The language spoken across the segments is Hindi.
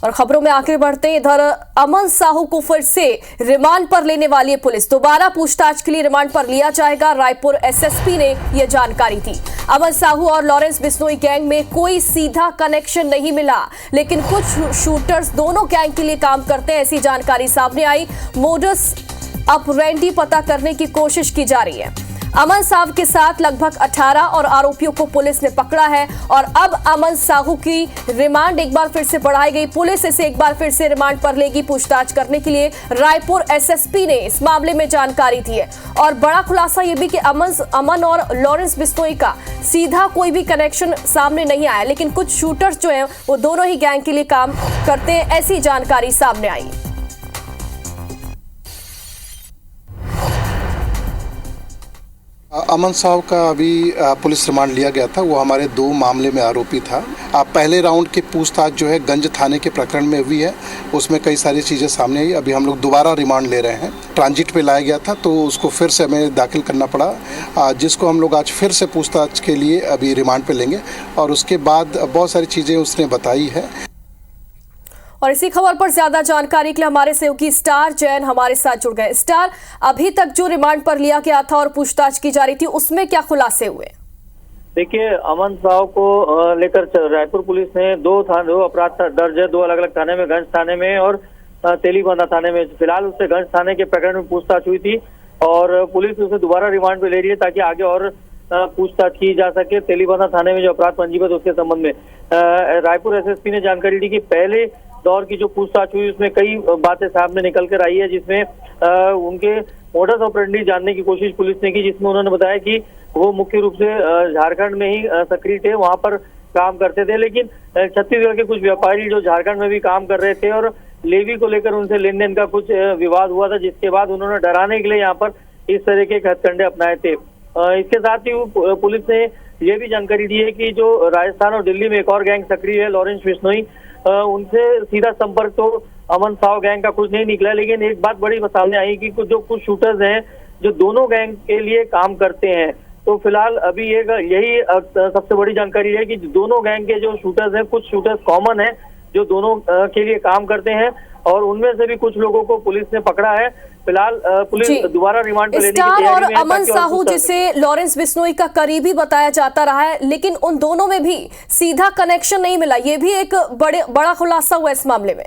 और खबरों में आगे बढ़ते हैं, इधर अमन साहू को फिर से रिमांड पर लेने वाली है पुलिस। दोबारा पूछताछ के लिए रिमांड पर लिया जाएगा। रायपुर एसएसपी ने यह जानकारी दी। अमन साहू और लॉरेंस बिश्नोई गैंग में कोई सीधा कनेक्शन नहीं मिला, लेकिन कुछ शूटर्स दोनों गैंग के लिए काम करते हैं, ऐसी जानकारी सामने आई। मोडस ऑपरेंडी पता करने की कोशिश की जा रही है। अमन साहू के साथ लगभग 18 और आरोपियों को पुलिस ने पकड़ा है और अब अमन साहू की रिमांड एक बार फिर से बढ़ाई गई। पुलिस इसे एक बार फिर से रिमांड पर लेगी पूछताछ करने के लिए। रायपुर एसएसपी ने इस मामले में जानकारी दी है और बड़ा खुलासा यह भी कि अमन और लॉरेंस बिश्नोई का सीधा कोई भी कनेक्शन सामने नहीं आया, लेकिन कुछ शूटर्स जो है वो दोनों ही गैंग के लिए काम करते हैं, ऐसी जानकारी सामने आई। अमन साहब का अभी पुलिस रिमांड लिया गया था। वो हमारे 2 मामले में आरोपी था। पहले राउंड की पूछताछ जो है गंज थाने के प्रकरण में हुई है, उसमें कई सारी चीज़ें सामने आई। अभी हम लोग दोबारा रिमांड ले रहे हैं। ट्रांजिट पे लाया गया था तो उसको फिर से हमें दाखिल करना पड़ा, जिसको हम लोग आज फिर से पूछताछ के लिए अभी रिमांड पे लेंगे और उसके बाद बहुत सारी चीज़ें उसने बताई है। और इसी खबर पर ज्यादा जानकारी के लिए हमारे सहयोगी स्टार जैन हमारे साथ जुड़ गए। स्टार, अभी तक जो रिमांड पर लिया गया था और पूछताछ की जा रही थी, उसमें क्या खुलासे हुए? देखिए, अमन साहू को लेकर रायपुर पुलिस ने 2 अपराध दर्ज है, 2 अलग अलग थाने में, गंज थाने में और तेलीबांधा थाने में। फिलहाल उससे गंज थाने के प्रकरण में पूछताछ हुई थी और पुलिस उसे दोबारा रिमांड पे ले रही है ताकि आगे और पूछताछ की जा सके। तेलीबांधा थाने में जो अपराध पंजीबद्ध उसके संबंध में रायपुर एसएसपी ने जानकारी दी कि पहले दौर की जो पूछताछ हुई उसमें कई बातें सामने निकल कर आई है, जिसमें उनके मोडस ऑपरेंडी जानने की कोशिश पुलिस ने की, जिसमें उन्होंने बताया कि वो मुख्य रूप से झारखंड में ही सक्रिय थे, वहां पर काम करते थे, लेकिन छत्तीसगढ़ के कुछ व्यापारी जो झारखंड में भी काम कर रहे थे और लेवी को लेकर उनसे लेन देन का कुछ विवाद हुआ था, जिसके बाद उन्होंने डराने के लिए यहाँ पर इस तरह के हथकंडे अपनाए थे। इसके साथ ही पुलिस ने ये भी जानकारी दी है कि जो राजस्थान और दिल्ली में एक और गैंग सक्रिय है, लॉरेंस बिश्नोई, उनसे सीधा संपर्क तो अमन साहू गैंग का कुछ नहीं निकला, लेकिन एक बात बड़ी सामने आई कि कुछ शूटर्स हैं जो दोनों गैंग के लिए काम करते हैं। तो फिलहाल अभी यही सबसे बड़ी जानकारी है कि दोनों गैंग के जो शूटर्स हैं, कुछ शूटर्स कॉमन हैं जो दोनों के लिए काम करते हैं और उनमें से भी कुछ लोगों को पुलिस ने पकड़ा है। फिलहाल पुलिस दोबारा रिमांड पर लेने की तैयारी में है। और अमन साहू जिसे लॉरेंस बिश्नोई का करीबी बताया जाता रहा है, लेकिन उन दोनों में भी सीधा कनेक्शन नहीं मिला, ये भी एक बड़ा खुलासा हुआ इस मामले में।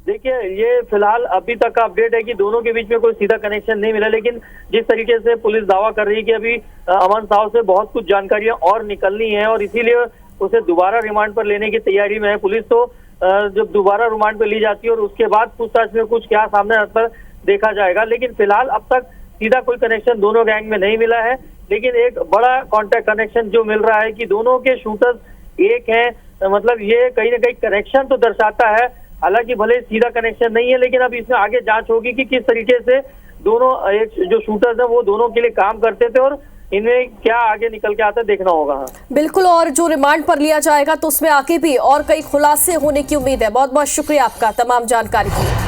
देखिए, ये फिलहाल अभी तक का अपडेट है कि दोनों के बीच में कोई सीधा कनेक्शन नहीं मिला, लेकिन जिस तरीके से पुलिस दावा कर रही है कि अभी अमन साहू से बहुत कुछ जानकारियां और निकलनी है और इसीलिए उसे दोबारा रिमांड पर लेने की तैयारी में है पुलिस। तो जब दोबारा रिमांड पर ली जाती है और उसके बाद पूछताछ में कुछ क्या सामने आता है देखा जाएगा, लेकिन फिलहाल अब तक सीधा कोई कनेक्शन दोनों गैंग में नहीं मिला है। लेकिन एक बड़ा कॉन्टैक्ट कनेक्शन जो मिल रहा है कि दोनों के शूटर्स एक हैं, मतलब ये कहीं ना कहीं कनेक्शन तो दर्शाता है, हालांकि भले सीधा कनेक्शन नहीं है, लेकिन अब इसमें आगे जांच होगी कि किस तरीके से दोनों जो शूटर्स हैं वो दोनों के लिए काम करते थे और इनमें क्या आगे निकल के आता है देखना होगा। बिल्कुल, और जो रिमांड पर लिया जाएगा तो उसमें आगे भी और कई खुलासे होने की उम्मीद है। बहुत बहुत शुक्रिया आपका तमाम जानकारी के लिए।